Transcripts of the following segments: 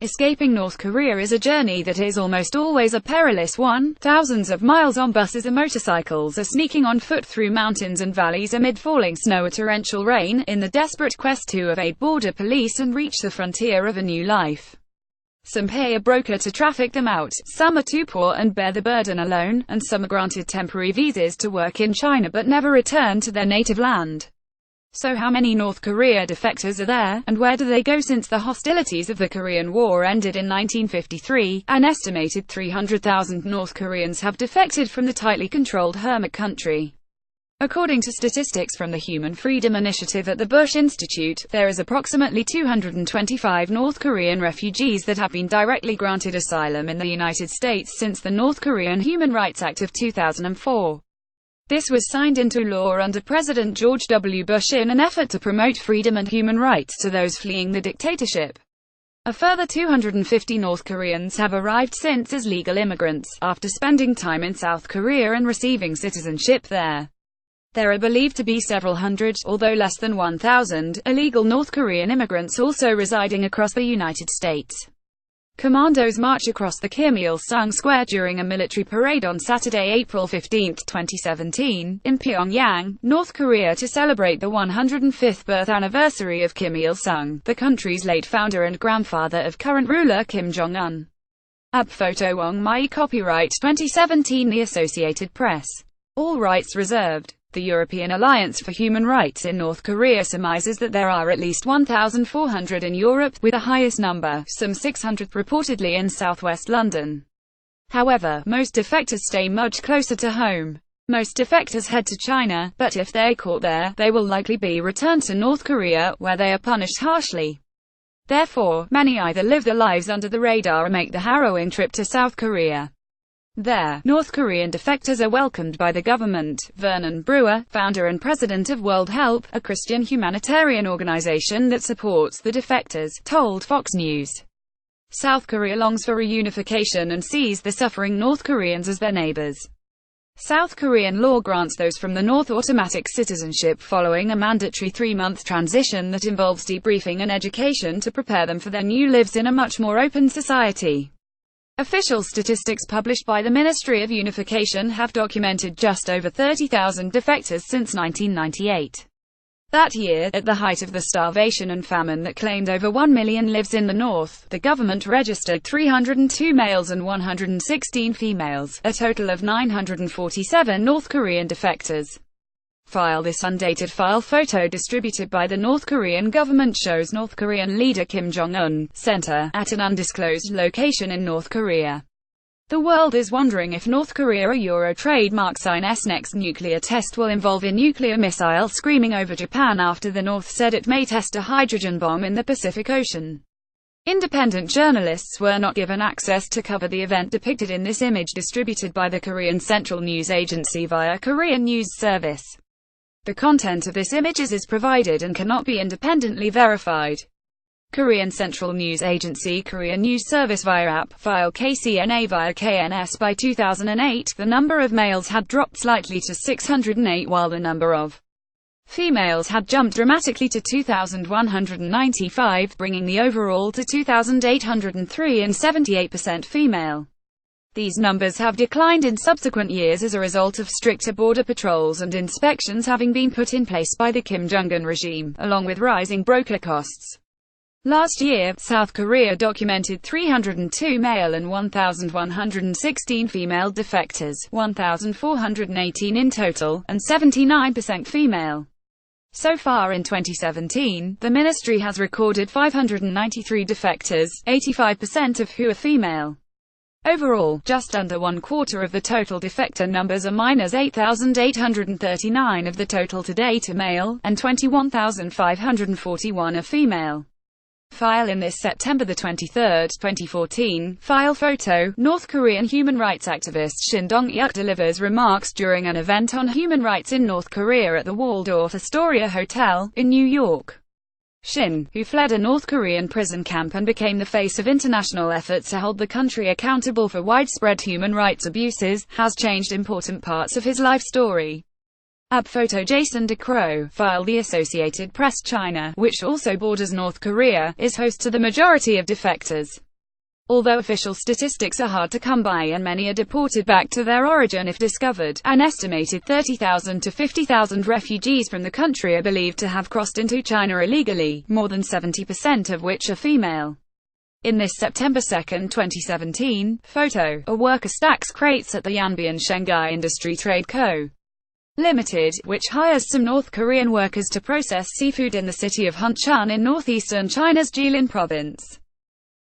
Escaping North Korea is a journey that is almost always a perilous one. Thousands of miles on buses or motorcycles are sneaking on foot through mountains and valleys amid falling snow or torrential rain, in the desperate quest to evade border police and reach the frontier of a new life. Some pay a broker to traffic them out, some are too poor and bear the burden alone, and some are granted temporary visas to work in China but never return to their native land. So how many North Korea defectors are there, and where do they go? Since the hostilities of the Korean War ended in 1953, an estimated 300,000 North Koreans have defected from the tightly controlled hermit country. According to statistics from the Human Freedom Initiative at the Bush Institute, there is approximately 225 North Korean refugees that have been directly granted asylum in the United States since the North Korean Human Rights Act of 2004. This was signed into law under President George W. Bush in an effort to promote freedom and human rights to those fleeing the dictatorship. A further 250 North Koreans have arrived since as legal immigrants, after spending time in South Korea and receiving citizenship there. There are believed to be several hundred, although less than 1,000, illegal North Korean immigrants also residing across the United States. Commandos march across the Kim Il-sung Square during a military parade on Saturday, April 15, 2017, in Pyongyang, North Korea to celebrate the 105th birth anniversary of Kim Il-sung, the country's late founder and grandfather of current ruler Kim Jong-un. Ab photo Wong Mai, copyright 2017, The Associated Press. All rights reserved. The European Alliance for Human Rights in North Korea surmises that there are at least 1,400 in Europe, with the highest number, some 600, reportedly in southwest London. However, most defectors stay much closer to home. Most defectors head to China, but if they're caught there, they will likely be returned to North Korea, where they are punished harshly. Therefore, many either live their lives under the radar or make the harrowing trip to South Korea. There, North Korean defectors are welcomed by the government. Vernon Brewer, founder and president of World Help, a Christian humanitarian organization that supports the defectors, told Fox News. South Korea longs for reunification and sees the suffering North Koreans as their neighbors. South Korean law grants those from the North automatic citizenship following a mandatory 3-month transition that involves debriefing and education to prepare them for their new lives in a much more open society. Official statistics published by the Ministry of Unification have documented just over 30,000 defectors since 1998. That year, at the height of the starvation and famine that claimed over 1 million lives in the North, the government registered 302 males and 116 females, a total of 947 North Korean defectors. This undated file photo distributed by the North Korean government shows North Korean leader Kim Jong-un, center, at an undisclosed location in North Korea. The world is wondering if North Korea or Euro trademark signs next nuclear test will involve a nuclear missile screaming over Japan after the North said it may test a hydrogen bomb in the Pacific Ocean. Independent journalists were not given access to cover the event depicted in this image distributed by the Korean Central News Agency via Korean News Service. The content of this image is provided and cannot be independently verified. Korean Central News Agency Korean News Service via app, file KCNA via KNS. By 2008, the number of males had dropped slightly to 608 while the number of females had jumped dramatically to 2,195, bringing the overall to 2,803 and 78% female. These numbers have declined in subsequent years as a result of stricter border patrols and inspections having been put in place by the Kim Jong-un regime, along with rising broker costs. Last year, South Korea documented 302 male and 1,116 female defectors, 1,418 in total, and 79% female. So far in 2017, the ministry has recorded 593 defectors, 85% of who are female. Overall, just under 1/4 of the total defector numbers are minors. 8,839 of the total to date are male, and 21,541 are female. In this September 23, 2014, file photo, North Korean human rights activist Shin Dong-hyuk delivers remarks during an event on human rights in North Korea at the Waldorf Astoria Hotel, in New York. Shin, who fled a North Korean prison camp and became the face of international efforts to hold the country accountable for widespread human rights abuses, has changed important parts of his life story. Ab photo Jason DeCrow, file The Associated Press. China, which also borders North Korea, is host to the majority of defectors. Although official statistics are hard to come by and many are deported back to their origin if discovered, an estimated 30,000 to 50,000 refugees from the country are believed to have crossed into China illegally, more than 70% of which are female. In this September 2, 2017, photo, a worker stacks crates at the Yanbian Shanghai Industry Trade Co. Limited, which hires some North Korean workers to process seafood in the city of Hunchun in northeastern China's Jilin province.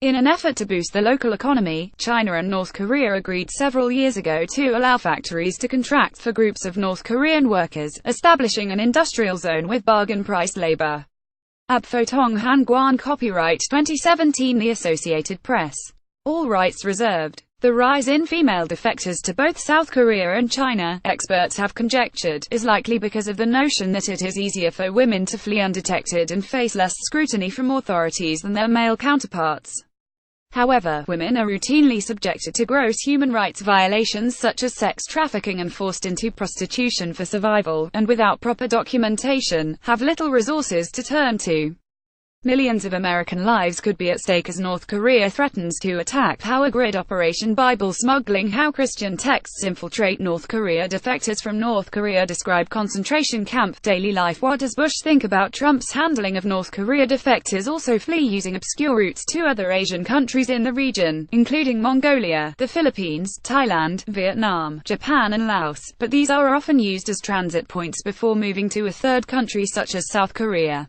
In an effort to boost the local economy, China and North Korea agreed several years ago to allow factories to contract for groups of North Korean workers, establishing an industrial zone with bargain-priced labor. Abfotong Hanguan Copyright 2017 The Associated Press. All rights reserved. The rise in female defectors to both South Korea and China, experts have conjectured, is likely because of the notion that it is easier for women to flee undetected and face less scrutiny from authorities than their male counterparts. However, women are routinely subjected to gross human rights violations such as sex trafficking and forced into prostitution for survival, and without proper documentation, have little resources to turn to. Millions of American lives could be at stake as North Korea threatens to attack Power Grid Operation Bible Smuggling. How Christian texts infiltrate North Korea. Defectors from North Korea describe concentration camp daily life. What does Bush think about Trump's handling of North Korea? Defectors also flee using obscure routes to other Asian countries in the region, including Mongolia, the Philippines, Thailand, Vietnam, Japan and Laos, but these are often used as transit points before moving to a third country such as South Korea.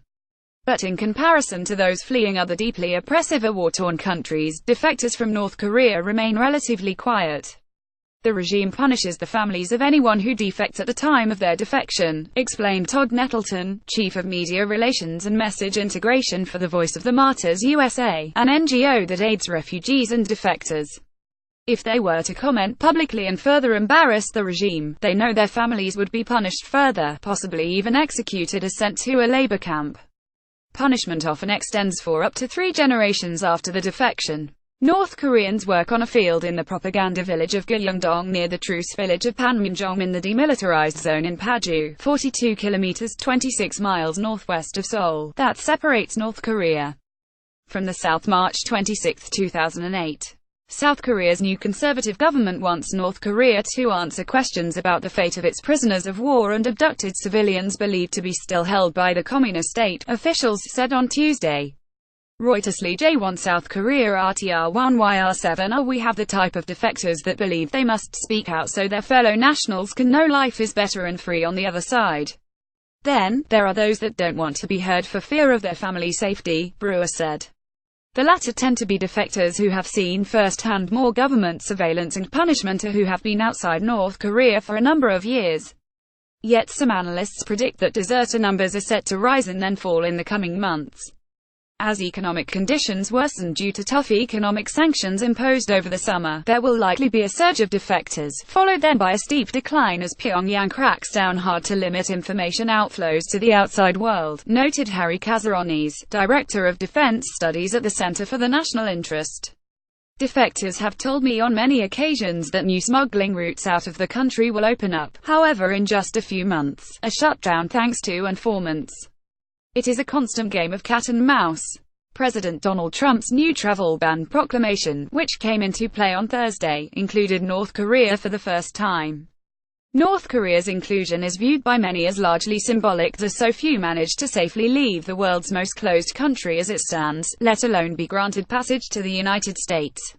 But in comparison to those fleeing other deeply oppressive or war-torn countries, defectors from North Korea remain relatively quiet. The regime punishes the families of anyone who defects at the time of their defection, explained Todd Nettleton, Chief of Media Relations and Message Integration for the Voice of the Martyrs USA, an NGO that aids refugees and defectors. If they were to comment publicly and further embarrass the regime, they know their families would be punished further, possibly even executed or sent to a labor camp. Punishment often extends for up to 3 generations after the defection. North Koreans work on a field in the propaganda village of Gyeongdong near the truce village of Panmunjom in the demilitarized zone in Paju, 42 kilometers 26 miles northwest of Seoul, that separates North Korea from the South. March 26, 2008. South Korea's new conservative government wants North Korea to answer questions about the fate of its prisoners of war and abducted civilians believed to be still held by the communist state, officials said on Tuesday. Reuters. Lee Jae-won. South Korea RTR-1YR7. We have the type of defectors that believe they must speak out so their fellow nationals can know life is better and free on the other side. Then, there are those that don't want to be heard for fear of their family safety, Brewer said. The latter tend to be defectors who have seen firsthand more government surveillance and punishment or who have been outside North Korea for a number of years. Yet some analysts predict that deserter numbers are set to rise and then fall in the coming months. As economic conditions worsen due to tough economic sanctions imposed over the summer, there will likely be a surge of defectors, followed then by a steep decline as Pyongyang cracks down hard to limit information outflows to the outside world, noted Harry Kazaronis, Director of Defense Studies at the Center for the National Interest. Defectors have told me on many occasions that new smuggling routes out of the country will open up, however in just a few months, a shutdown thanks to informants. It is a constant game of cat and mouse. President Donald Trump's new travel ban proclamation, which came into play on Thursday, included North Korea for the first time. North Korea's inclusion is viewed by many as largely symbolic, as so few manage to safely leave the world's most closed country as it stands, let alone be granted passage to the United States.